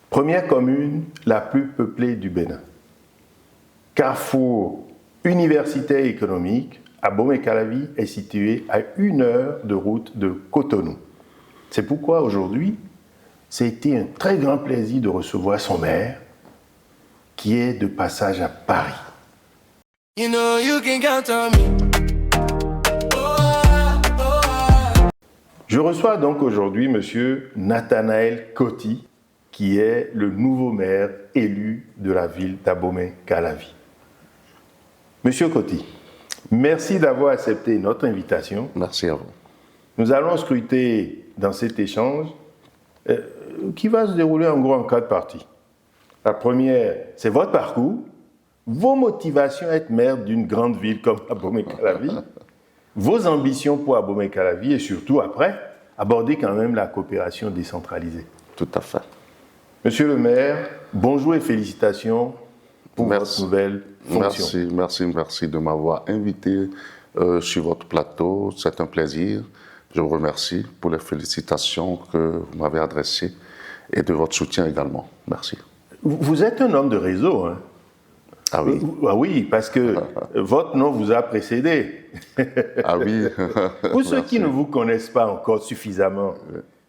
Première commune la plus peuplée du Bénin. Carrefour universitaire et économique, Abomey-Calavi est situé à 1 heure de route de Cotonou. C'est pourquoi aujourd'hui, ça a été un très grand plaisir de recevoir son maire, qui est de passage à Paris. Je reçois donc aujourd'hui M. Nathanaël Coty, qui est le nouveau maire élu de la ville d'Abomey-Calavi. Monsieur Coty, merci d'avoir accepté notre invitation. Merci à vous. Nous allons scruter dans cet échange qui va se dérouler en gros en 4 parties. La première, c'est votre parcours, vos motivations à être maire d'une grande ville comme Abomey-Calavi, vos ambitions pour Abomey-Calavi et surtout après, aborder quand même la coopération décentralisée. Tout à fait. Monsieur le maire, bonjour et félicitations pour votre nouvelle fonction. Merci de m'avoir invité sur votre plateau. C'est un plaisir. Je vous remercie pour les félicitations que vous m'avez adressées et de votre soutien également. Merci. Vous êtes un homme de réseau, hein? Ah oui. Ah oui, parce que votre nom vous a précédé. Ah oui. Pour ceux qui ne vous connaissent pas encore suffisamment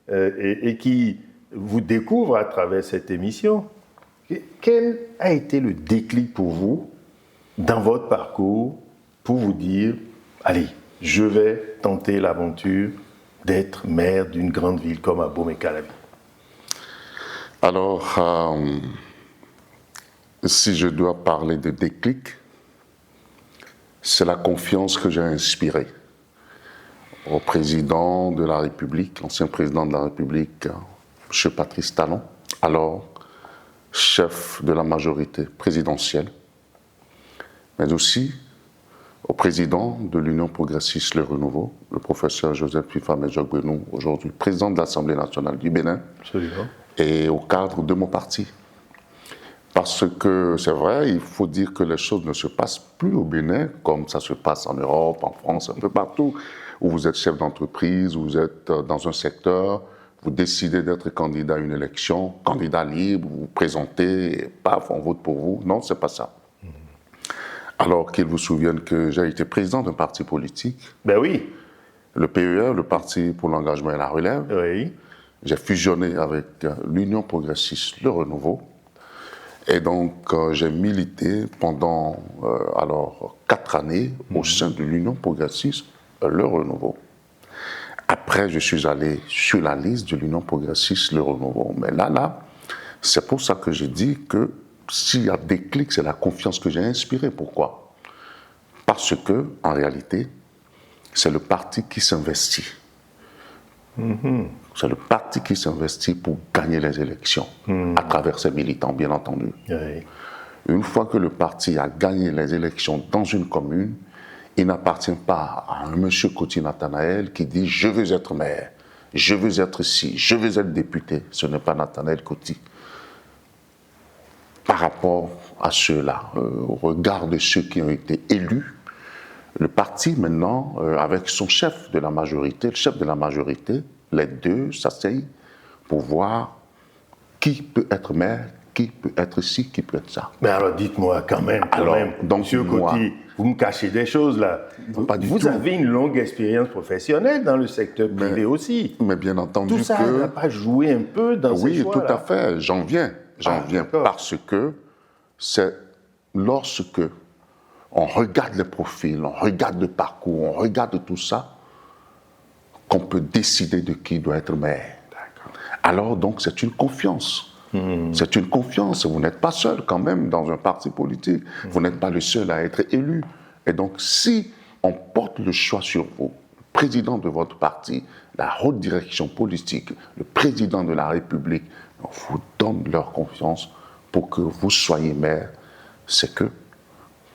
et qui vous découvrent à travers cette émission, quel a été le déclic pour vous dans votre parcours pour vous dire « Allez, je vais tenter l'aventure d'être maire d'une grande ville comme Abomey-Calavi ». Alors, si je dois parler de déclic, c'est la confiance que j'ai inspirée au président de la République, l'ancien président de la République, M. Patrice Talon, alors chef de la majorité présidentielle, mais aussi au président de l'Union progressiste Le Renouveau, le professeur Joseph Fifamejok-Benou, aujourd'hui président de l'Assemblée nationale du Bénin. Absolument. Et au cadre de mon parti. Parce que c'est vrai, il faut dire que les choses ne se passent plus au Bénin comme ça se passe en Europe, en France, un peu partout, où vous êtes chef d'entreprise, où vous êtes dans un secteur, vous décidez d'être candidat à une élection, candidat libre, vous vous présentez, et paf, on vote pour vous. Non, c'est pas ça. Alors qu'ils vous souviennent que j'ai été président d'un parti politique. Ben oui. Le PER, le Parti pour l'engagement et la relève. Oui. J'ai fusionné avec l'Union progressiste Le Renouveau. Et donc, j'ai milité pendant 4 années au sein de l'Union progressiste Le Renouveau. Après, je suis allé sur la liste de l'Union progressiste Le Renouveau. Mais là, c'est pour ça que j'ai dit que s'il y a des clics, c'est la confiance que j'ai inspirée. Pourquoi? Parce que, en réalité, c'est le parti qui s'investit. C'est le parti qui s'investit pour gagner les élections, à travers ses militants, bien entendu. Oui. Une fois que le parti a gagné les élections dans une commune, il n'appartient pas à un monsieur Coty Nathanaël qui dit « je veux être maire, je veux être ci, je veux être député ». Ce n'est pas Nathanaël Coty. Par rapport à ceux-là, au regard de ceux qui ont été élus, le parti maintenant, avec son chef de la majorité, le chef de la majorité, les deux s'asseyent pour voir qui peut être maire, qui peut être ci, qui peut être ça. Mais alors dites-moi quand même, donc, Monsieur Coty, vous me cachez des choses là. Pas du vous tout. avez une longue expérience professionnelle dans le secteur privé aussi. Mais bien entendu tout ça n'a pas joué un peu dans ces choix-là. Oui, tout à fait, j'en viens parce que c'est lorsque on regarde les profils, on regarde le parcours, on regarde tout ça, qu'on peut décider de qui doit être maire. Alors donc c'est une confiance. C'est une confiance. Vous n'êtes pas seul quand même dans un parti politique. Vous n'êtes pas le seul à être élu. Et donc si on porte le choix sur vous, le président de votre parti, la haute direction politique, le président de la République, vous donne leur confiance pour que vous soyez maire, c'est que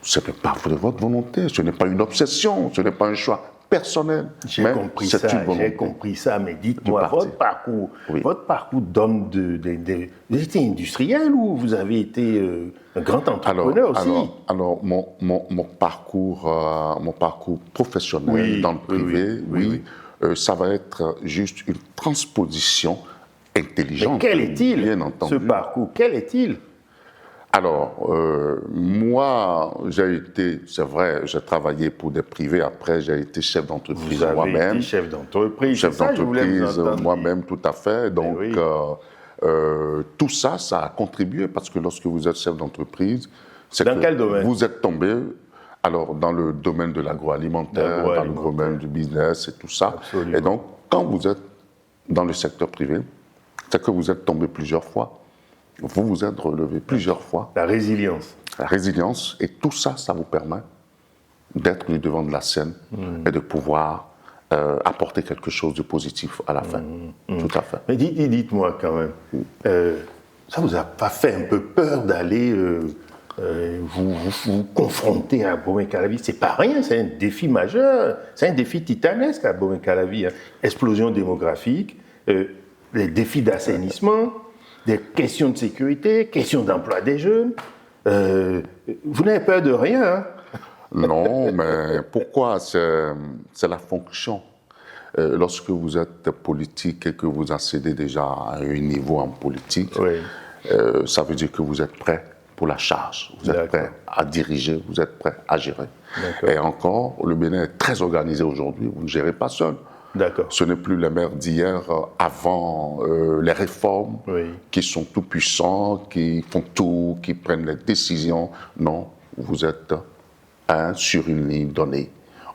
ce n'est pas de votre volonté, ce n'est pas une obsession, ce n'est pas un choix personnel. J'ai compris ça, mais dites-moi, votre parcours d'homme vous étiez industriel ou vous avez été un grand entrepreneur aussi? Alors mon parcours professionnel dans le privé, ça va être juste une transposition intelligente. Mais quel est-il, bien entendu. ce parcours? Quel est-il? Alors, moi, c'est vrai, j'ai travaillé pour des privés, après j'ai été chef d'entreprise Vous avez moi-même. été chef d'entreprise, Chef c'est ça que je voulais vous d'entreprise entendre moi-même, tout à fait. Donc, oui. tout ça, ça a contribué parce que lorsque vous êtes chef d'entreprise, c'est Dans que quel domaine? vous êtes tombé, alors dans le domaine de l'agroalimentaire, dans le domaine du business et tout ça. Absolument. Et donc, quand vous êtes dans le secteur privé, c'est que vous êtes tombé plusieurs fois. Vous vous êtes relevé plusieurs fois. La résilience. La résilience, et tout ça, ça vous permet d'être du devant de la scène et de pouvoir apporter quelque chose de positif à la fin. Tout à fait. Mais dites-moi quand même, ça vous a pas fait un peu peur d'aller vous confronter à Abomey Calavi? C'est pas rien, c'est un défi majeur, c'est un défi titanesque à Abomey Calavi. Hein. Explosion démographique, les défis d'assainissement, des questions de sécurité, questions d'emploi des jeunes. Vous n'avez peur de rien, hein? Non, mais pourquoi? C'est la fonction. Lorsque vous êtes politique et que vous accédez déjà à un niveau en politique, Oui. Ça veut dire que vous êtes prêt pour la charge, vous êtes prêt à diriger, vous êtes prêt à gérer. Et encore, le Bénin est très organisé aujourd'hui, vous ne gérez pas seul. D'accord. Ce n'est plus les maires d'hier avant les réformes qui sont tout puissants, qui font tout, qui prennent les décisions. Non, vous êtes sur une ligne donnée.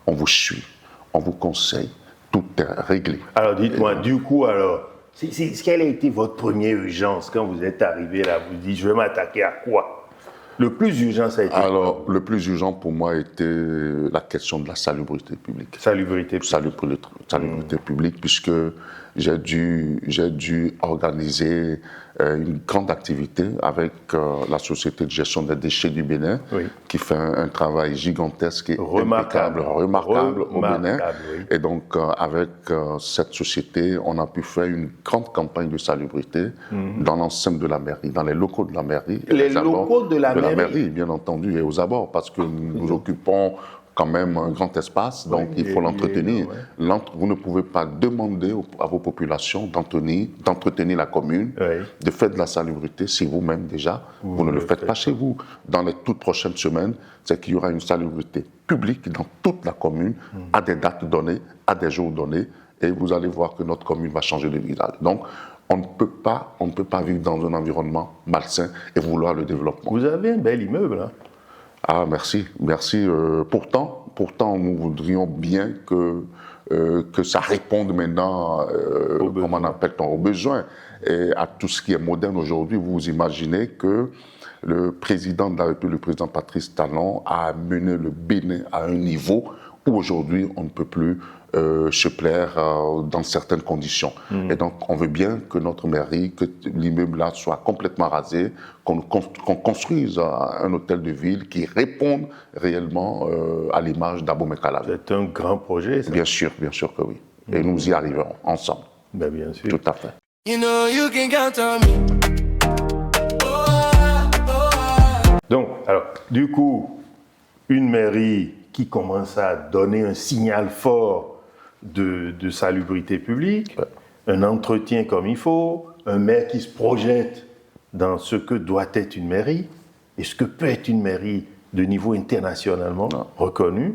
On vous suit, on vous conseille, tout est réglé. Alors dites-moi, du coup, quelle a été votre première urgence quand vous êtes arrivé là? Vous dites, je vais m'attaquer à quoi? Le plus urgent, ça a été Alors, le plus urgent pour moi était la question de la salubrité publique. Salubrité Publique, puisque j'ai dû organiser une grande activité avec la Société de gestion des déchets du Bénin, qui fait un travail gigantesque et remarquable au Bénin. Oui. Et donc, avec cette société, on a pu faire une grande campagne de salubrité dans l'enceinte de la mairie, dans les locaux de la mairie. Les locaux de la mairie, bien entendu, et aux abords, parce que nous occupons quand même un grand espace, donc il faut l'entretenir. Vous ne pouvez pas demander à vos populations d'entretenir la commune, de faire de la salubrité si vous-même déjà, vous ne le faites pas chez vous. Dans les toutes prochaines semaines, c'est qu'il y aura une salubrité publique dans toute la commune, à des dates données, à des jours donnés, et vous allez voir que notre commune va changer de visage. Donc, on ne peut pas vivre dans un environnement malsain et vouloir le développement. Vous avez un bel immeuble, hein? Ah, merci. Pourtant, nous voudrions bien que ça réponde maintenant, comment on appelle-t-on, aux besoins et à tout ce qui est moderne aujourd'hui. Vous imaginez que le président de la République, le président Patrice Talon, a mené le Bénin à un niveau où aujourd'hui on ne peut plus se plaire dans certaines conditions. Et donc, on veut bien que notre mairie, que l'immeuble-là soit complètement rasé, qu'on construise un hôtel de ville qui réponde réellement à l'image d'Abomey Calavi. C'est un grand projet, ça. Bien sûr que oui. Et nous y arriverons ensemble. Ben, bien sûr. Tout à fait. You know you can count on me. Donc, alors, du coup, une mairie qui commence à donner un signal fort de salubrité publique, un entretien comme il faut, un maire qui se projette dans ce que doit être une mairie et ce que peut être une mairie de niveau internationalement reconnu.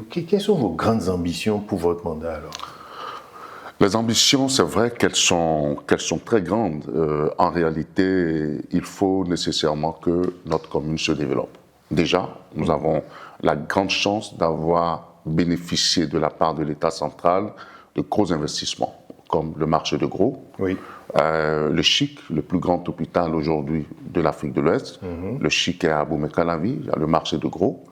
Quelles sont vos grandes ambitions pour votre mandat alors? Les ambitions, c'est vrai qu'elles sont très grandes. En réalité, il faut nécessairement que notre commune se développe. Déjà, nous avons la grande chance d'avoir bénéficié de la part de l'État central de gros investissements, comme le marché de Gros, le CHIC, le plus grand hôpital aujourd'hui de l'Afrique de l'Ouest. Le CHIC est à Abomey Calavi, il y a le marché de Gros.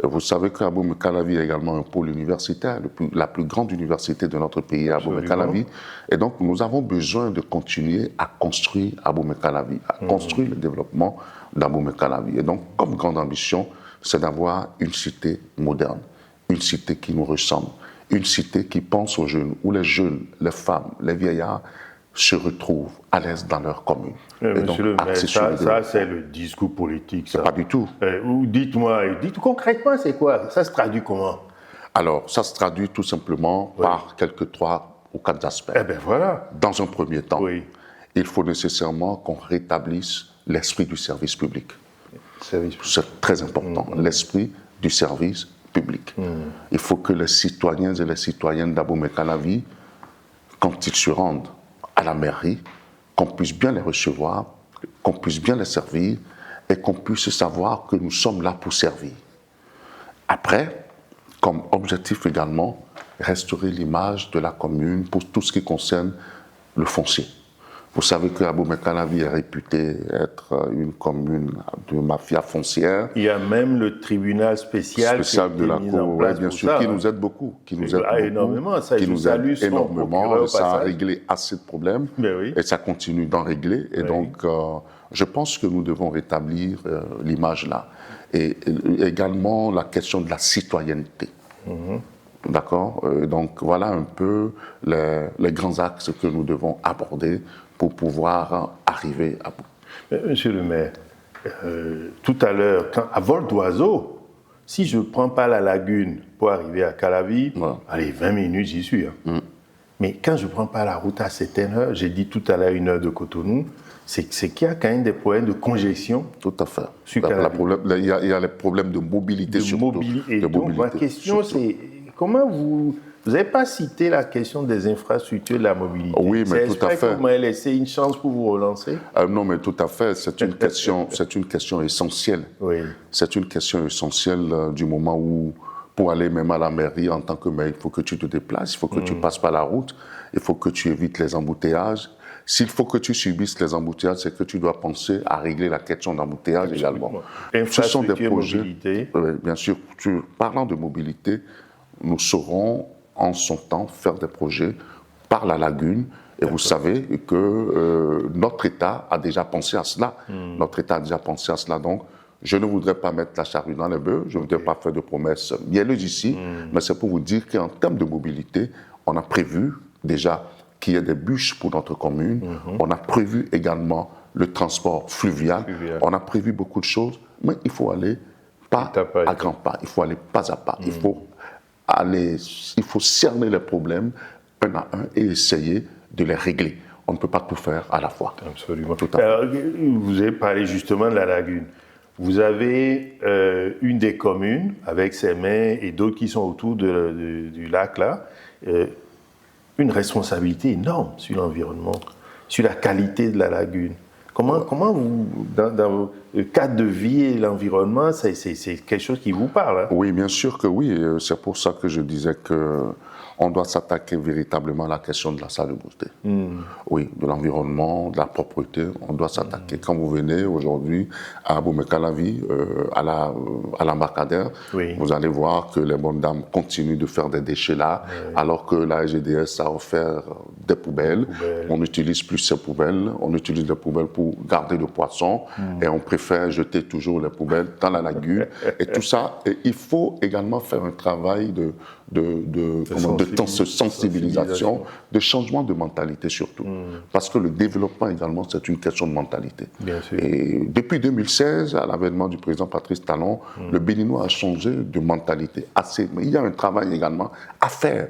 Vous savez qu'à Abomey Calavi est également un pôle universitaire, la plus grande université de notre pays à Abomey Calavi. Et donc, nous avons besoin de continuer à construire Abomey Calavi, à construire le développement d'Abomey Calavi. Et donc, comme grande ambition, c'est d'avoir une cité moderne, une cité qui nous ressemble, une cité qui pense aux jeunes, où les jeunes, les femmes, les vieillards se retrouvent à l'aise dans leur commune. Monsieur le maire, ça c'est le discours politique. C'est pas du tout. Dites-moi concrètement, c'est quoi? Ça se traduit comment? Alors, ça se traduit tout simplement par quelques trois aux 4 aspects. Eh bien voilà. Dans un premier temps, Oui. il faut nécessairement qu'on rétablisse l'esprit du service public. C'est très important, l'esprit du service public. Il faut que les citoyens et les citoyennes d'Abomey-Calavi, quand ils se rendent à la mairie, qu'on puisse bien les recevoir, qu'on puisse bien les servir et qu'on puisse savoir que nous sommes là pour servir. Après, comme objectif également, restaurer l'image de la commune pour tout ce qui concerne le foncier. Vous savez que Abomey-Calavi est réputé être une commune de mafia foncière. Il y a même le tribunal spécial de la Cour, ouais, bien sûr, qui nous aide beaucoup. Qui nous aide énormément, ça, qui nous aide énormément. Ça a passage. réglé assez de problèmes Oui. et ça continue d'en régler. Et donc, je pense que nous devons rétablir l'image là. Et également la question de la citoyenneté. D'accord. Donc, voilà un peu les grands axes que nous devons aborder pour pouvoir arriver à bout. Monsieur le maire, tout à l'heure, à vol d'oiseau, si je ne prends pas la lagune pour arriver à Calavi, allez, 20 minutes, j'y suis. Mais quand je ne prends pas la route à certaines heures, j'ai dit tout à l'heure 1 heure de Cotonou, c'est qu'il y a quand même des problèmes de congestion. Tout à fait. Sur Calavi. Il y a les problèmes de mobilité surtout. Et donc, ma question, c'est comment vous n'avez pas cité la question des infrastructures de la mobilité. Oui, mais tout à fait. Que vous m'avez laissé une chance pour vous relancer. Non, mais tout à fait. C'est une question essentielle. Oui. C'est une question essentielle du moment où, pour aller même à la mairie en tant que maire, il faut que tu te déplaces, il faut que tu passes par la route, il faut que tu évites les embouteillages. S'il faut que tu subisses les embouteillages, c'est que tu dois penser à régler la question d'embouteillage également. Ce sont des projets. Mobilité. Bien sûr. Parlant de mobilité, nous saurons en son temps faire des projets par la lagune. Et vous savez que notre État a déjà pensé à cela. Notre État a déjà pensé à cela. Donc, je ne voudrais pas mettre la charrue dans les bœufs, je ne voudrais pas faire de promesses mielleuses ici, mais c'est pour vous dire qu'en termes de mobilité, on a prévu déjà qu'il y ait des bus pour notre commune, on a prévu également le transport fluvial, on a prévu beaucoup de choses, mais il faut aller pas à grands pas, il faut aller pas à pas, il faut cerner les problèmes un à un et essayer de les régler. On ne peut pas tout faire à la fois. Absolument. Tout à fait. Alors, vous avez parlé justement de la lagune. Vous avez une des communes, avec ses mains et d'autres qui sont autour du lac là, une responsabilité énorme sur l'environnement, sur la qualité de la lagune. Comment vous, dans le cadre de vie et l'environnement, c'est quelque chose qui vous parle, hein? Oui, bien sûr que oui. C'est pour ça que je disais qu'on doit s'attaquer véritablement à la question de la salubrité. Oui, de l'environnement, de la propreté, on doit s'attaquer. Quand vous venez aujourd'hui à Abomey-Calavi, à l'embarcadère, vous allez voir que les bonnes dames continuent de faire des déchets là, alors que la SGDS a offert des poubelles. On n'utilise plus ces poubelles, on utilise des poubelles pour garder le poisson et on préfère jeter toujours les poubelles dans la lagune. Et tout ça, et il faut également faire un travail de sensibilisation, de changement de mentalité surtout. Parce que le développement également, c'est une question de mentalité. Bien sûr. Et depuis 2016, à l'avènement du président Patrice Talon, le Béninois a changé de mentalité assez. Mais il y a un travail également à faire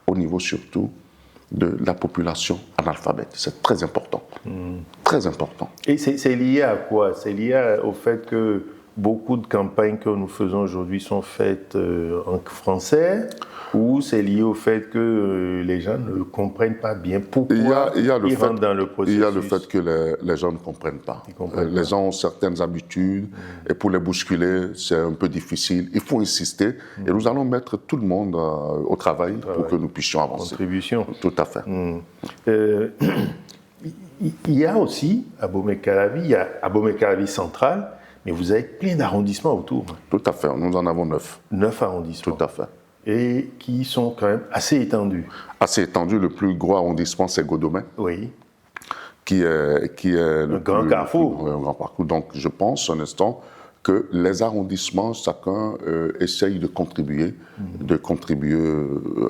au niveau surtout de la population analphabète. C'est très important. Très important. Et c'est lié à quoi? C'est lié au fait que beaucoup de campagnes que nous faisons aujourd'hui sont faites en français, ou c'est lié au fait que les gens ne comprennent pas bien pourquoi ils rentrent dans le processus? Il y a le fait que les gens ne comprennent pas. Les gens ont certaines habitudes et pour les bousculer, c'est un peu difficile. Il faut insister et nous allons mettre tout le monde au travail pour que nous puissions avancer. Contribution. Tout à fait. Il y a aussi à Abomey-Calavi, il y a Abomey-Calavi central, mais vous avez plein d'arrondissements autour. Tout à fait, nous en avons 9. 9 arrondissements. Tout à fait. Et qui sont quand même assez étendus. Assez étendus, le plus gros arrondissement, c'est Godomey. Oui. Qui est le grand carrefour. Un grand parcours. Donc, je pense, un instant, que les arrondissements, chacun essaye de contribuer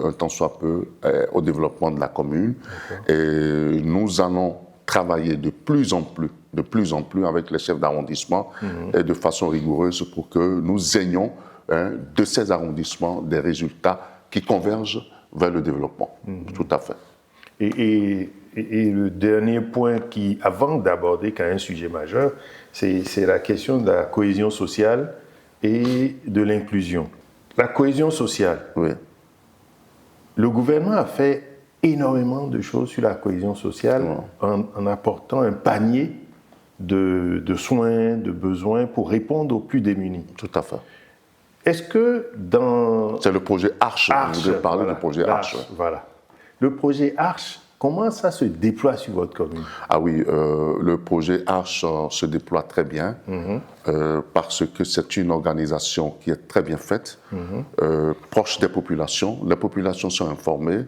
un tant soit peu au développement de la commune. Et nous allons travailler de plus en plus avec les chefs d'arrondissement et de façon rigoureuse pour que nous ayons de ces arrondissements des résultats qui convergent vers le développement. Tout à fait. Et le dernier point qui, avant d'aborder quand même un sujet majeur, c'est la question de la cohésion sociale et de l'inclusion. La cohésion sociale. Oui. Le gouvernement a fait énormément de choses sur la cohésion sociale en apportant un panier de soins, de besoins pour répondre aux plus démunis. Tout à fait. Est-ce que dans... C'est le projet Arche. Vous voulez parler du projet Arche. Voilà. Le projet Arche, comment ça se déploie sur votre commune? Ah oui, le projet Arche se déploie très bien parce que c'est une organisation qui est très bien faite, proche des populations. Les populations sont informées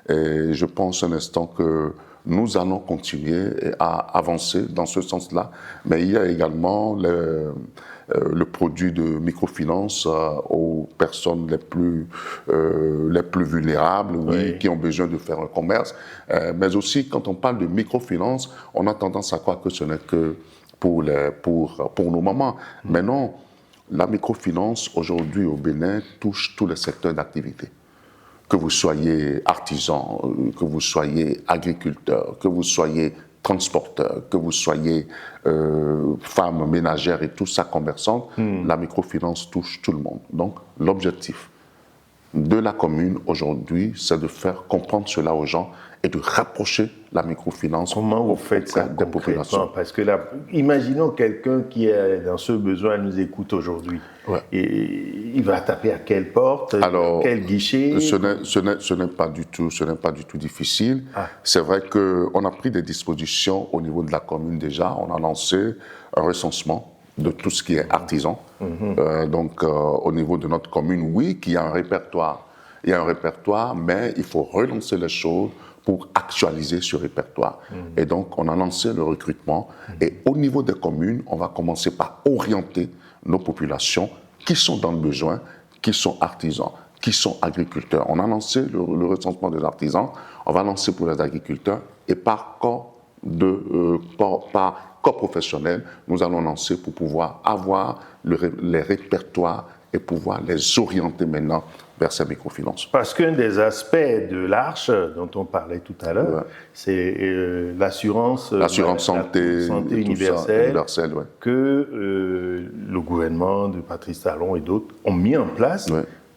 et je pense un instant que nous allons continuer à avancer dans ce sens-là. Mais il y a également le produit de microfinance aux personnes les plus vulnérables, qui ont besoin de faire un commerce. Mais aussi, quand on parle de microfinance, on a tendance à croire que ce n'est que pour nos mamans. Mais non, la microfinance, aujourd'hui au Bénin, touche tous les secteurs d'activité. Que vous soyez artisan, que vous soyez agriculteur, que vous soyez transporteur, que vous soyez femme ménagère et tout ça commerçante, la microfinance touche tout le monde. Donc l'objectif de la commune aujourd'hui, c'est de faire comprendre cela aux gens et de rapprocher la microfinance. Comment vous faites ça des populations? Parce que là, imaginons quelqu'un qui est dans ce besoin nous écoute aujourd'hui. Ouais. Et il va taper à quelle porte, alors, quel guichet? Ce n'est pas du tout difficile. C'est vrai qu'on a pris des dispositions au niveau de la commune déjà. On a lancé un recensement de tout ce qui est artisan. Donc, au niveau de notre commune, oui, qu'il y a un répertoire. Il y a un répertoire, mais il faut relancer les choses pour actualiser ce répertoire. Et donc, on a lancé le recrutement. Et au niveau des communes, on va commencer par orienter nos populations qui sont dans le besoin, qui sont artisans, qui sont agriculteurs. On a lancé le recensement des artisans. On va lancer pour les agriculteurs. Et par corps professionnel, nous allons lancer pour pouvoir avoir les répertoires et pouvoir les orienter maintenant vers ces microfinances. Parce qu'un des aspects de l'Arche, dont on parlait tout à l'heure, c'est l'assurance santé universelle que le gouvernement de Patrice Talon et d'autres ont mis en place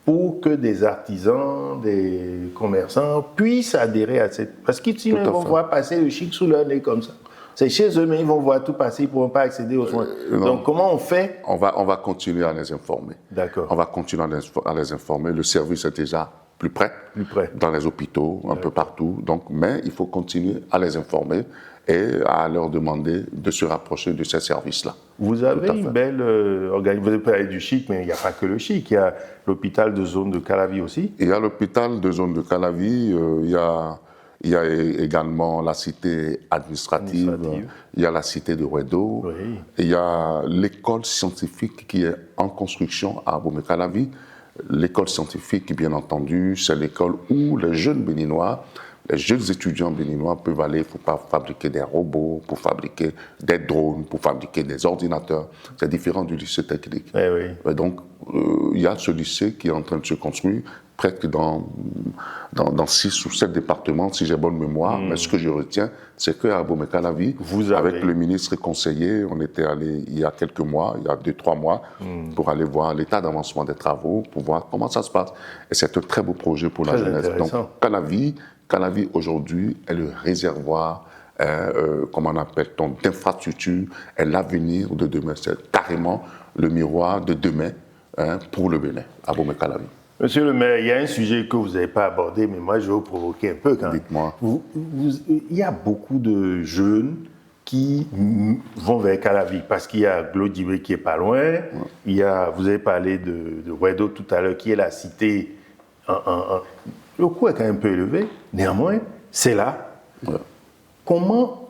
pour que des artisans, des commerçants puissent adhérer à cette... Parce que sinon, ils vont voir passer le chic sous leur nez comme ça. C'est chez eux, mais ils vont voir tout passer, ils ne pourront pas accéder aux soins. Donc, comment on fait? On va continuer à les informer. D'accord. On va continuer à les informer. Le service est déjà plus près. Dans les hôpitaux, un peu partout. Donc, mais il faut continuer à les informer et à leur demander de se rapprocher de ces services-là. Vous avez une belle organisation. Vous avez parlé du chic, mais il n'y a pas que le chic. Il y a l'hôpital de zone de Calavi aussi. Il y a l'hôpital de zone de Calavi. Il y a également la cité administrative, il y a la cité de Wedo, il y a l'école scientifique qui est en construction à Abomey-Calavi. L'école scientifique, bien entendu, c'est l'école où les jeunes béninois, les jeunes étudiants béninois peuvent aller pour fabriquer des robots, pour fabriquer des drones, pour fabriquer des ordinateurs. C'est différent du lycée technique. Et donc, il y a ce lycée qui est en train de se construire, presque dans 6 ou 7 départements, si j'ai bonne mémoire. Mais ce que je retiens, c'est qu'à Abomey-Calavi, avec le ministre conseiller, on était allé il y a quelques mois, il y a 2-3 mois, pour aller voir l'état d'avancement des travaux, pour voir comment ça se passe. Et c'est un très beau projet pour la jeunesse. Donc, Calavi aujourd'hui est le réservoir, comment on appelle-t-on, d'infrastructures, est l'avenir de demain. C'est carrément le miroir de demain pour le Bénin, Abomey-Calavi. Monsieur le maire, il y a un sujet que vous n'avez pas abordé, mais moi je vais vous provoquer un peu quand même. Dites-moi. Il y a beaucoup de jeunes qui vont vers Calavi parce qu'il y a Glodiwe qui est pas loin. Il y a, vous avez parlé de Wedo tout à l'heure, qui est la cité. Le coût est quand même un peu élevé. Néanmoins, c'est là. Comment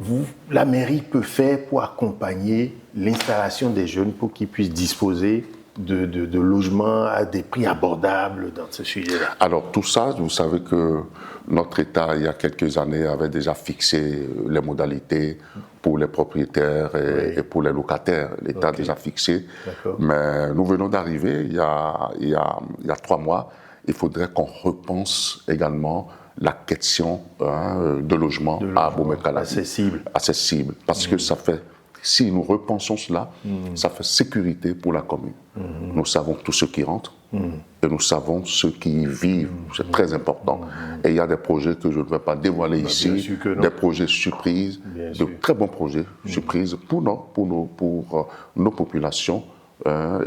la mairie peut faire pour accompagner l'installation des jeunes pour qu'ils puissent disposer de logements à des prix abordables dans ce sujet-là? Alors tout ça, vous savez que notre État, il y a quelques années, avait déjà fixé les modalités pour les propriétaires et pour les locataires. L'État a déjà fixé. Mais nous venons d'arriver il y a 3 mois. Il faudrait qu'on repense également la question de logement à Abomey-Calavi. Accessible. Parce que ça fait, si nous repensons cela, ça fait sécurité pour la commune. Nous savons tous ceux qui rentrent et nous savons ceux qui y vivent. C'est très important. Et il y a des projets que je ne vais pas dévoiler ici, des projets surprises, de très bons projets surprises pour nos populations.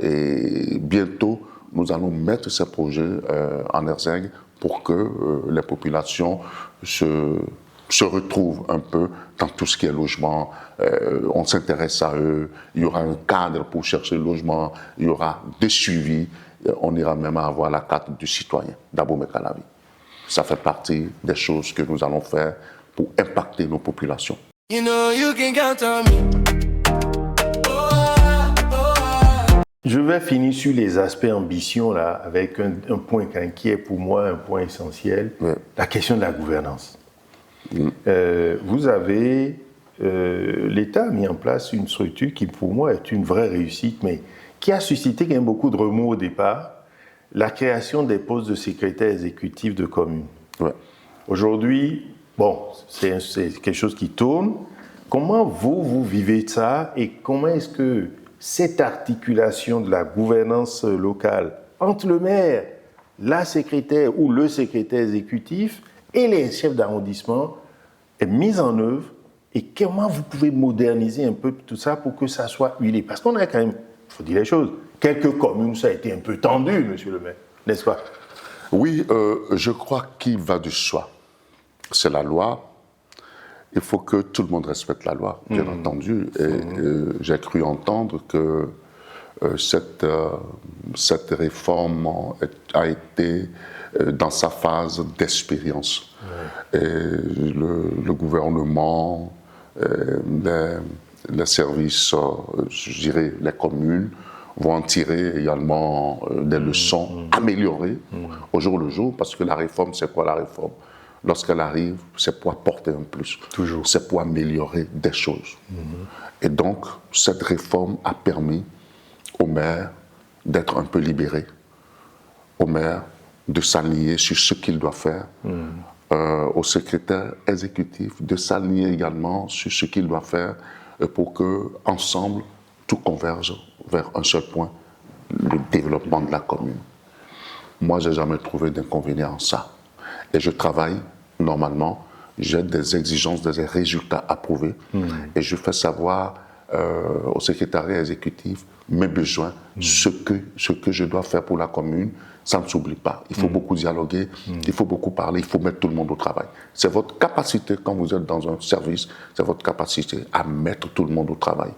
Et bientôt, nous allons mettre ces projets en exergue pour que les populations se retrouvent un peu dans tout ce qui est logement. On s'intéresse à eux, il y aura un cadre pour chercher le logement, il y aura des suivis, on ira même avoir la carte du citoyen d'Abomey-Calavi. Ça fait partie des choses que nous allons faire pour impacter nos populations. You know you can count on me. Je vais finir sur les aspects ambition là, avec un point qui est pour moi un point essentiel, la question de la gouvernance. Vous avez, l'État a mis en place une structure qui pour moi est une vraie réussite, mais qui a suscité quand même beaucoup de remous au départ, la création des postes de secrétaire exécutif de communes. Aujourd'hui, bon, c'est quelque chose qui tourne. Comment vous vivez ça et comment est-ce que cette articulation de la gouvernance locale entre le maire, la secrétaire ou le secrétaire exécutif et les chefs d'arrondissement est mise en œuvre et comment vous pouvez moderniser un peu tout ça pour que ça soit huilé? Parce qu'on a quand même, il faut dire les choses, quelques communes, ça a été un peu tendu, monsieur le maire, n'est-ce pas? Oui, je crois qu'il va de soi. C'est la loi. Il faut que tout le monde respecte la loi, bien entendu. Et j'ai cru entendre que cette réforme a été dans sa phase d'expérience. Et le gouvernement, les services, je dirais les communes, vont en tirer également des leçons améliorées au jour le jour, parce que la réforme, c'est quoi la réforme? Lorsqu'elle arrive, c'est pour apporter un plus. Toujours. C'est pour améliorer des choses. Et donc, cette réforme a permis aux maires d'être un peu libérés, aux maires de s'aligner sur ce qu'ils doivent faire, aux secrétaires exécutifs de s'aligner également sur ce qu'ils doivent faire pour que, ensemble, tout converge vers un seul point, le développement de la commune. Moi, je n'ai jamais trouvé d'inconvénient en ça. Et je travaille normalement, j'ai des exigences, des résultats approuvés et je fais savoir au secrétariat exécutif mes besoins, ce que je dois faire pour la commune. Ça ne s'oublie pas. Il faut beaucoup dialoguer, il faut beaucoup parler, il faut mettre tout le monde au travail. C'est votre capacité, quand vous êtes dans un service, c'est votre capacité à mettre tout le monde au travail,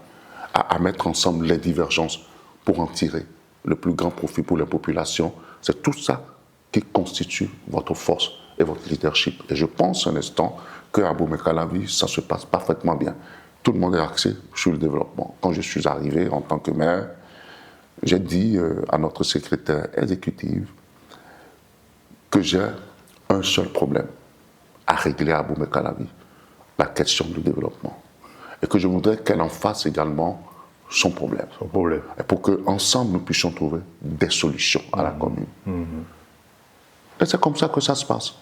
à mettre ensemble les divergences pour en tirer le plus grand profit pour les populations. C'est tout ça qui constitue votre force et votre leadership. Et je pense un instant qu'à Abomey-Calavi, ça se passe parfaitement bien. Tout le monde est axé sur le développement. Quand je suis arrivé en tant que maire, j'ai dit à notre secrétaire exécutive que j'ai un seul problème à régler à Abomey-Calavi, la question du développement. Et que je voudrais qu'elle en fasse également son problème. Et pour qu'ensemble nous puissions trouver des solutions à la commune. Et c'est comme ça que ça se passe.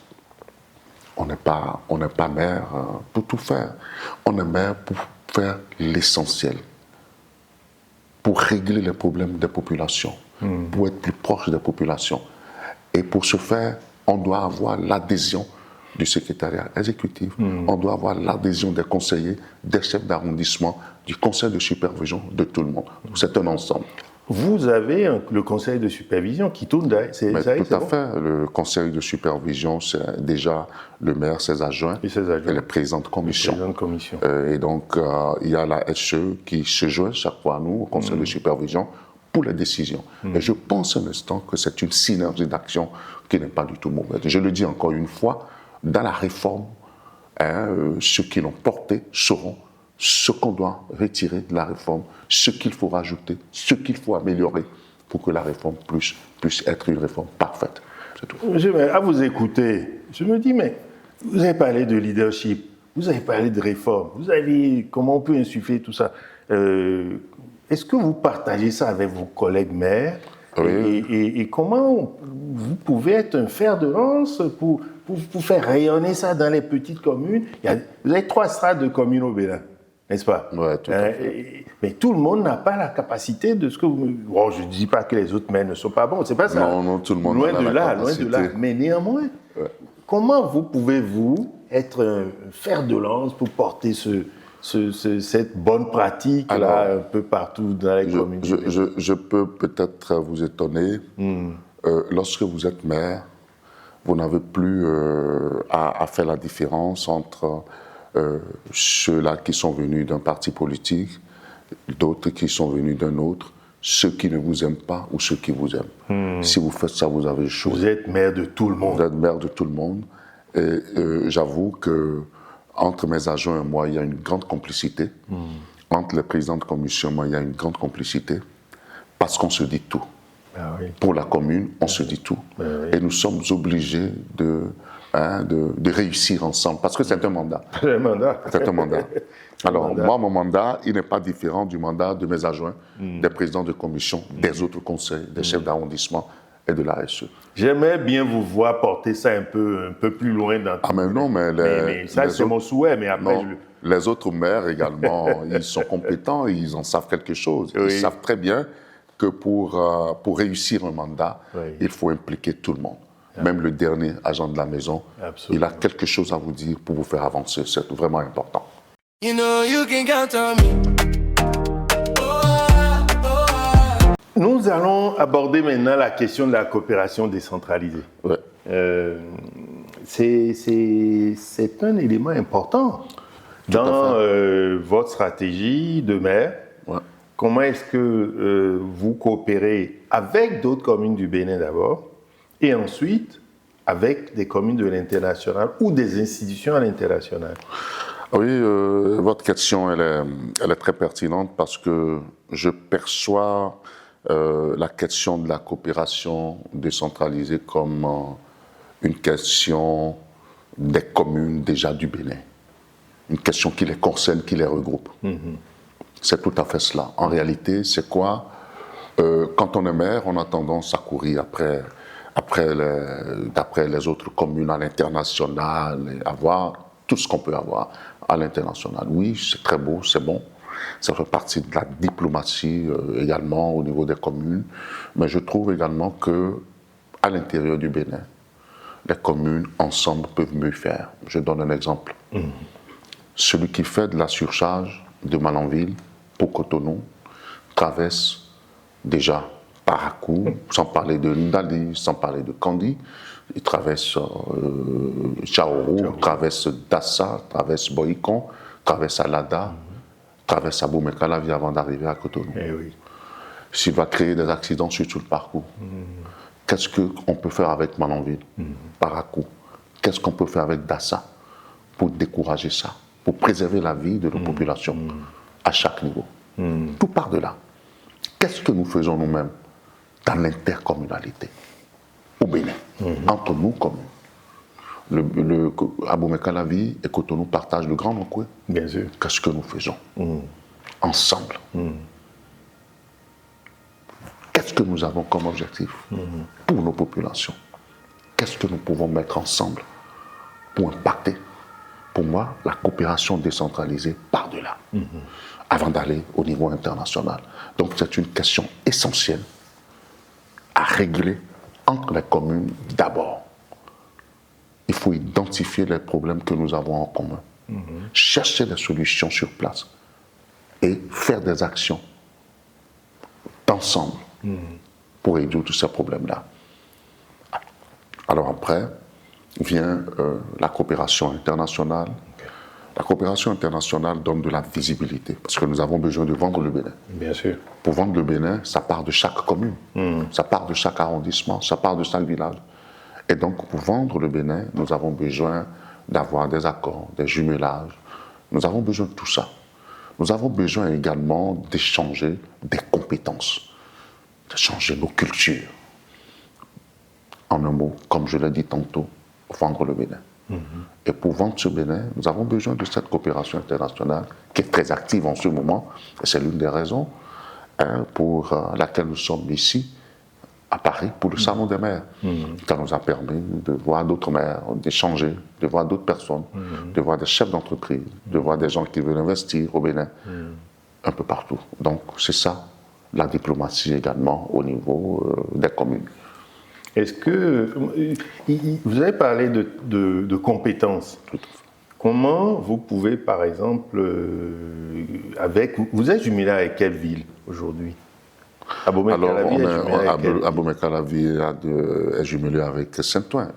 On n'est pas maire pour tout faire. On est maire pour faire l'essentiel, pour régler les problèmes des populations, pour être plus proche des populations. Et pour ce faire, on doit avoir l'adhésion du secrétariat exécutif, on doit avoir l'adhésion des conseillers, des chefs d'arrondissement, du conseil de supervision, de tout le monde. C'est un ensemble. Vous avez le conseil de supervision qui tourne derrière. Tout à fait. Le conseil de supervision, c'est déjà le maire, ses adjoints et les présidents de commission. Et donc, il y a la SE qui se joint chaque fois à nous, au conseil de supervision, pour les décisions. Et je pense un instant que c'est une synergie d'action qui n'est pas du tout mauvaise. Je le dis encore une fois, dans la réforme, ceux qui l'ont porté sauront ce qu'on doit retirer de la réforme, ce qu'il faut rajouter, ce qu'il faut améliorer pour que la réforme puisse être une réforme parfaite. C'est tout. À vous écouter, je me dis, mais vous avez parlé de leadership, vous avez parlé de réforme, vous avez comment on peut insuffler tout ça. Est-ce que vous partagez ça avec vos collègues maires? Oui. Et comment vous pouvez être un fer de lance pour pour faire rayonner ça dans les petites communes. Vous avez 3 strates de communes au Bénin, n'est-ce pas? Ouais, tout à fait. Mais tout le monde n'a pas la capacité de ce que vous... Bon, je ne dis pas que les autres maires ne sont pas bons, c'est pas ça. Non, tout le monde loin a de la là, capacité. loin de là. Mais néanmoins, comment pouvez-vous être un fer de lance pour porter cette bonne pratique-là un peu partout dans les communes? Je peux peut-être vous étonner. Lorsque vous êtes maire, vous n'avez plus à faire la différence entre ceux-là qui sont venus d'un parti politique, d'autres qui sont venus d'un autre, ceux qui ne vous aiment pas ou ceux qui vous aiment. Si vous faites ça, vous avez chaud. Vous êtes maire de tout le monde. Vous êtes maire de tout le monde. Et j'avoue que entre mes adjoints et moi, il y a une grande complicité. Entre les présidents de commission et moi, il y a une grande complicité. Parce qu'on se dit tout. Ah oui. Pour la commune, on se dit tout. Oui. Et nous sommes obligés de réussir ensemble. Parce que c'est un mandat. C'est un mandat. C'est un mandat. Alors, moi, mon mandat, il n'est pas différent du mandat de mes adjoints, des présidents de commission, des autres conseils, des chefs d'arrondissement et de la RSE. J'aimerais bien vous voir porter ça un peu plus loin dans tout. Ah, mais non, mais ça, c'est mon souhait, mais après... Non, les autres maires également, ils sont compétents, ils en savent quelque chose. Oui. Ils savent très bien que pour réussir un mandat, il faut impliquer tout le monde. Même le dernier agent de la maison, il a quelque chose à vous dire pour vous faire avancer. C'est vraiment important. You know you can count on me. Nous allons aborder maintenant la question de la coopération décentralisée. Ouais. C'est un élément important dans votre stratégie de maire. Ouais. Comment est-ce que vous coopérez avec d'autres communes du Bénin d'abord et ensuite avec des communes de l'international ou des institutions à l'international? Oui, votre question, elle est très pertinente parce que je perçois la question de la coopération décentralisée comme une question des communes déjà du Bénin. Une question qui les concerne, qui les regroupe. C'est tout à fait cela. En réalité, c'est quoi? Quand on est maire, on a tendance à courir après les autres communes à l'international et avoir tout ce qu'on peut avoir à l'international. Oui, c'est très beau, c'est bon. Ça fait partie de la diplomatie également au niveau des communes. Mais je trouve également qu'à l'intérieur du Bénin, les communes ensemble peuvent mieux faire. Je donne un exemple. Celui qui fait de la surcharge de Malanville pour Cotonou traverse déjà Parakou, sans parler de Ndali, sans parler de Kandi. Il traverse Chaourou, traverse Dassa, traverse Boïkon, traverse Alada, traverse Abou-Mekalavi avant d'arriver à Cotonou. Eh oui. S'il va créer des accidents sur tout le parcours, qu'est-ce qu'on peut faire avec Malanville, Parakou? Qu'est-ce qu'on peut faire avec Dassa pour décourager ça, pour préserver la vie de nos populations à chaque niveau? Tout part de là. Qu'est-ce que nous faisons nous-mêmes dans l'intercommunalité au Bénin, entre nous communes? Abou-Mekalavi et Cotonou partagent le Grand Nokoué. Bien sûr. Qu'est-ce que nous faisons ensemble? Qu'est-ce que nous avons comme objectif pour nos populations? Qu'est-ce que nous pouvons mettre ensemble pour impacter? Pour moi, la coopération décentralisée part de là, avant d'aller au niveau international. Donc c'est une question essentielle à régler entre les communes d'abord. Il faut identifier les problèmes que nous avons en commun, chercher les solutions sur place et faire des actions d'ensemble pour résoudre tous ces problèmes-là. Alors après vient la coopération internationale. La coopération internationale donne de la visibilité parce que nous avons besoin de vendre le Bénin. Bien sûr. Pour vendre le Bénin, ça part de chaque commune, ça part de chaque arrondissement, ça part de chaque village. Et donc, pour vendre le Bénin, nous avons besoin d'avoir des accords, des jumelages. Nous avons besoin de tout ça. Nous avons besoin également d'échanger des compétences, d'échanger nos cultures. En un mot, comme je l'ai dit tantôt, vendre le Bénin. Et pour vendre ce Bénin, nous avons besoin de cette coopération internationale qui est très active en ce moment. Et c'est l'une des raisons pour laquelle nous sommes ici à Paris pour le Salon des maires. Ça nous a permis de voir d'autres maires, d'échanger, de voir d'autres personnes, de voir des chefs d'entreprise, de voir des gens qui veulent investir au Bénin, un peu partout. Donc c'est ça, la diplomatie également au niveau des communes. Est-ce que vous avez parlé de compétences? Tout à fait. Comment vous pouvez, par exemple, vous êtes jumelé avec quelle ville aujourd'hui? Abomey-Calavi est jumelé avec Saint-Ouen,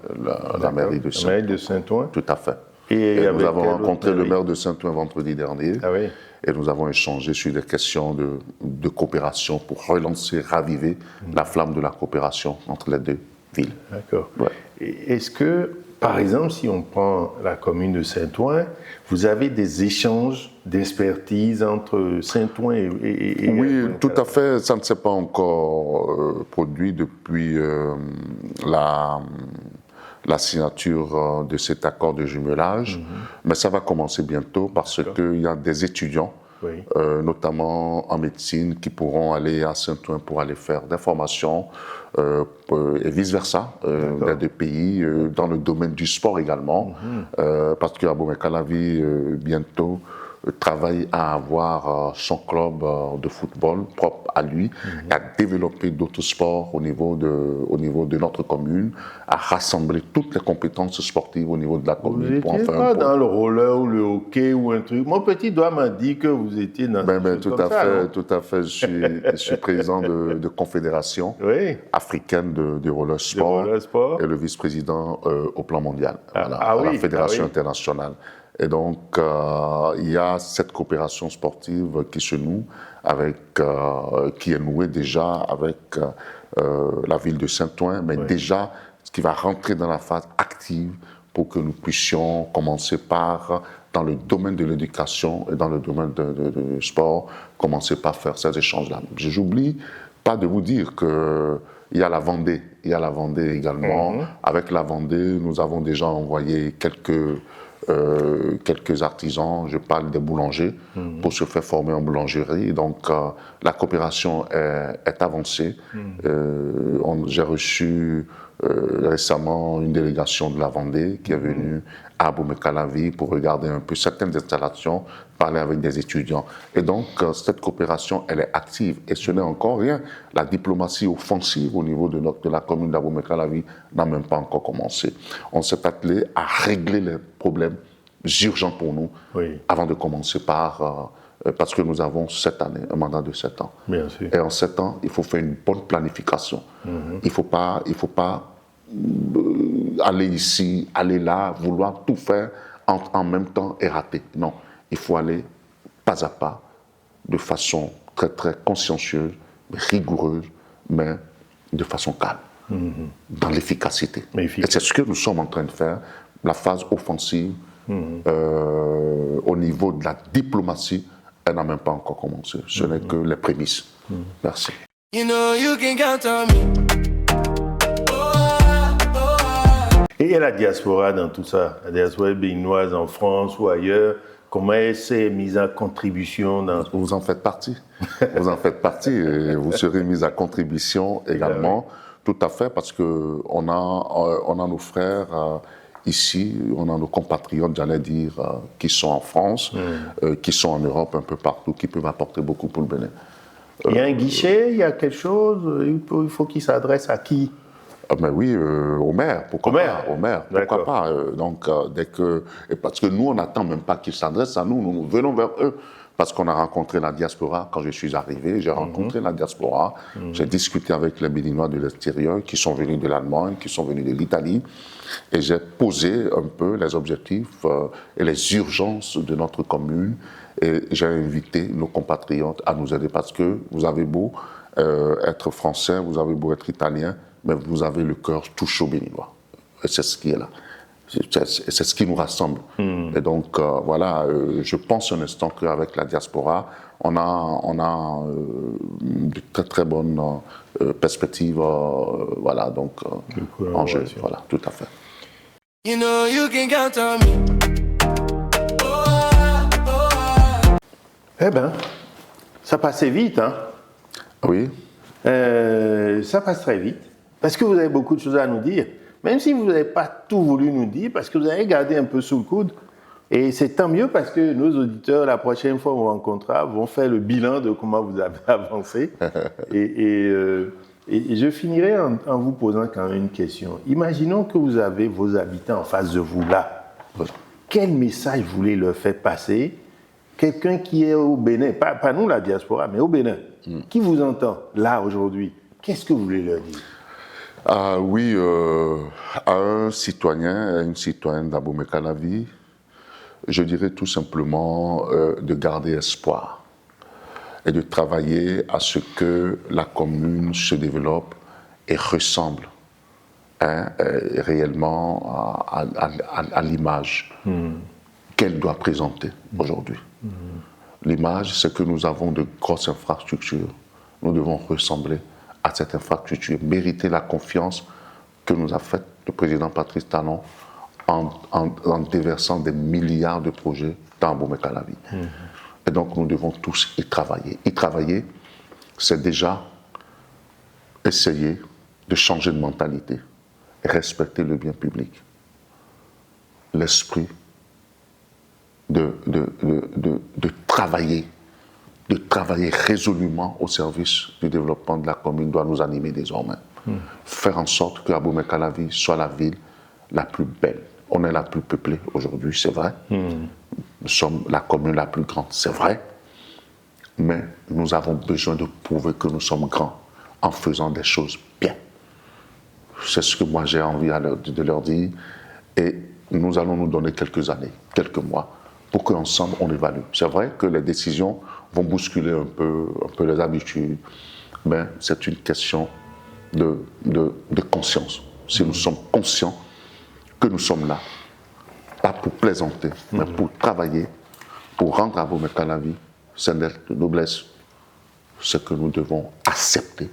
la mairie de Saint-Ouen. La mairie de Saint-Ouen. Tout à fait. Et nous avons rencontré le maire de Saint-Ouen vendredi dernier. Ah oui. Et nous avons échangé sur des questions de coopération pour relancer, raviver la flamme de la coopération entre les deux villes. D'accord. Ouais. Est-ce que, par exemple, si on prend la commune de Saint-Ouen, vous avez des échanges d'expertise entre Saint-Ouen et oui, tout à fait. Ça ne s'est pas encore produit depuis la signature de cet accord de jumelage, mais ça va commencer bientôt parce qu'il y a des étudiants, notamment en médecine, qui pourront aller à Saint-Ouen pour aller faire des formations et vice-versa, dans des pays, dans le domaine du sport également, parce qu'Abomey-Calavi, bientôt, travaille à avoir son club de football propre à lui, à développer d'autres sports au niveau de notre commune, à rassembler toutes les compétences sportives au niveau de la commune. Vous n'étiez pas dans le roller ou le hockey ou un truc. Mon petit doigt m'a dit que vous étiez dans tout à fait. Je suis président de confédération africaine de roller sport et le vice-président au plan mondial, à la fédération internationale. Et donc, il y a cette coopération sportive qui se noue qui est nouée déjà avec la ville de Saint-Ouen, mais déjà, ce qui va rentrer dans la phase active pour que nous puissions commencer par, dans le domaine de l'éducation et dans le domaine du sport, commencer par faire ces échanges-là. J'oublie pas de vous dire qu'il y a la Vendée. Il y a la Vendée également. Avec la Vendée, nous avons déjà envoyé quelques artisans, je parle des boulangers, pour se faire former en boulangerie. Donc, la coopération est avancée. J'ai reçu récemment une délégation de la Vendée qui est venue à Abomey-Calavi pour regarder un peu certaines installations, parler avec des étudiants. Et donc, cette coopération, elle est active. Et ce n'est encore rien. La diplomatie offensive au niveau de la commune d'Abomey-Calavi n'a même pas encore commencé. On s'est attelé à régler les problèmes urgents pour nous avant de commencer parce que nous avons 7 années, un mandat de 7 ans. Bien sûr. Et en 7 ans, il faut faire une bonne planification. Il faut pas aller ici, aller là, vouloir tout faire en même temps et rater. Non, il faut aller pas à pas, de façon très très consciencieuse, rigoureuse, mais de façon calme, dans l'efficacité. Et c'est ce que nous sommes en train de faire, la phase offensive au niveau de la diplomatie, elle n'a même pas encore commencé. Ce n'est que les prémices. Merci. You know you can count on me. Et la diaspora dans tout ça, la diaspora béninoise en France ou ailleurs, comment elle s'est mise à contribution dans... Vous en faites partie. Vous en faites partie et vous serez mise à contribution également. Tout à fait, parce qu'on a nos frères ici, on a nos compatriotes, j'allais dire, qui sont en France, qui sont en Europe, un peu partout, qui peuvent apporter beaucoup pour le Bénin. Il y a un guichet, il y a quelque chose, il faut qu'il s'adresse à qui? Mais oui, au maire, pourquoi pas. Donc, parce que nous, on n'attend même pas qu'ils s'adressent à nous, nous venons vers eux. Parce qu'on a rencontré la diaspora quand je suis arrivé, j'ai rencontré la diaspora, j'ai discuté avec les Béninois de l'extérieur qui sont venus de l'Allemagne, qui sont venus de l'Italie, et j'ai posé un peu les objectifs et les urgences de notre commune, et j'ai invité nos compatriotes à nous aider parce que vous avez beau être français, vous avez beau être italien, mais vous avez le cœur tout chaud béninois. Et c'est ce qui est là. C'est ce qui nous rassemble. Et donc, voilà, je pense un instant qu'avec la diaspora, on a de très très bonnes perspectives, voilà, donc, en jeu. Voilà, tout à fait. You know you can count on me. Eh bien, ça passait vite, hein? Oui. Ça passe très vite, parce que vous avez beaucoup de choses à nous dire, même si vous n'avez pas tout voulu nous dire, parce que vous avez gardé un peu sous le coude. Et c'est tant mieux parce que nos auditeurs, la prochaine fois qu'on vous rencontrera, vont faire le bilan de comment vous avez avancé. Et je finirai en vous posant quand même une question. Imaginons que vous avez vos habitants en face de vous là. Quel message vous voulez leur faire passer? Quelqu'un qui est au Bénin, pas nous la diaspora, mais au Bénin, qui vous entend là aujourd'hui, qu'est-ce que vous voulez leur dire? Ah oui, à un citoyen, à une citoyenne d'Abomey-Calavi, je dirais tout simplement de garder espoir et de travailler à ce que la commune se développe et ressemble réellement à l'image qu'elle doit présenter aujourd'hui. L'image, c'est que nous avons de grosses infrastructures. Nous devons ressembler à cette infrastructure, mériter la confiance que nous a faite le président Patrice Talon en déversant des milliards de projets dans Abomey-Calavi. Et donc nous devons tous y travailler. Y travailler, c'est déjà essayer de changer de mentalité, respecter le bien public, l'esprit de travailler résolument au service du développement de la commune doit nous animer désormais. Faire en sorte que Abomey-Calavi soit la ville la plus belle. On est la plus peuplée aujourd'hui, c'est vrai. Nous sommes la commune la plus grande, c'est vrai. Mais nous avons besoin de prouver que nous sommes grands en faisant des choses bien. C'est ce que moi j'ai envie de leur dire. Et nous allons nous donner quelques années, quelques mois, pour qu'ensemble on évalue. C'est vrai que les décisions vont bousculer un peu les habitudes, mais c'est une question de conscience. Si nous sommes conscients que nous sommes là, pas pour plaisanter, mais pour travailler, pour rendre Abomey-Calavi cette lettre de noblesse, c'est que nous devons accepter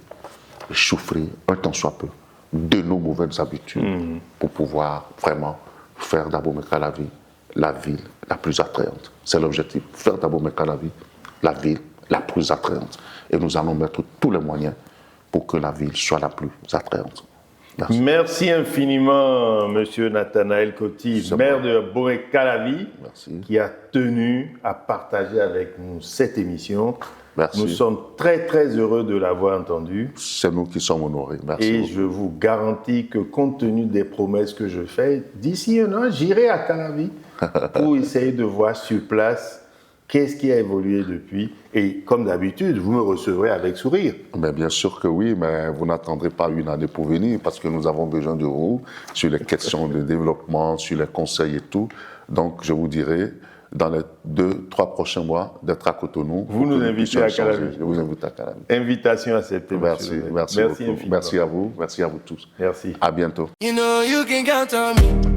et souffrir un tant soit peu de nos mauvaises habitudes pour pouvoir vraiment faire d'Abomey-Calavi la ville la plus attrayante. C'est l'objectif, faire d'Abomey-Calavi la ville la plus attrayante. Et nous allons mettre tous les moyens pour que la ville soit la plus attrayante. Merci. Merci infiniment, Monsieur Nathanaël Coty, maire de Abomey-Calavi, qui a tenu à partager avec nous cette émission. Merci. Nous sommes très très heureux de l'avoir entendu. C'est nous qui sommes honorés. Merci. Et beaucoup. je vous garantis que compte tenu des promesses que je fais, d'ici un an, j'irai à Calavi pour essayer de voir sur place qu'est-ce qui a évolué depuis. Et comme d'habitude, vous me recevrez avec sourire. Mais bien sûr que oui, mais vous n'attendrez pas une année pour venir parce que nous avons besoin de vous sur les questions de développement, sur les conseils et tout. Donc je vous dirai dans les 2-3 prochains mois d'être à Cotonou. Vous nous invitez à Calavi. Je vous invite à Calavi. Invitation acceptée. Merci, merci beaucoup. Merci à vous tous. Merci. À bientôt. You know you can count on me.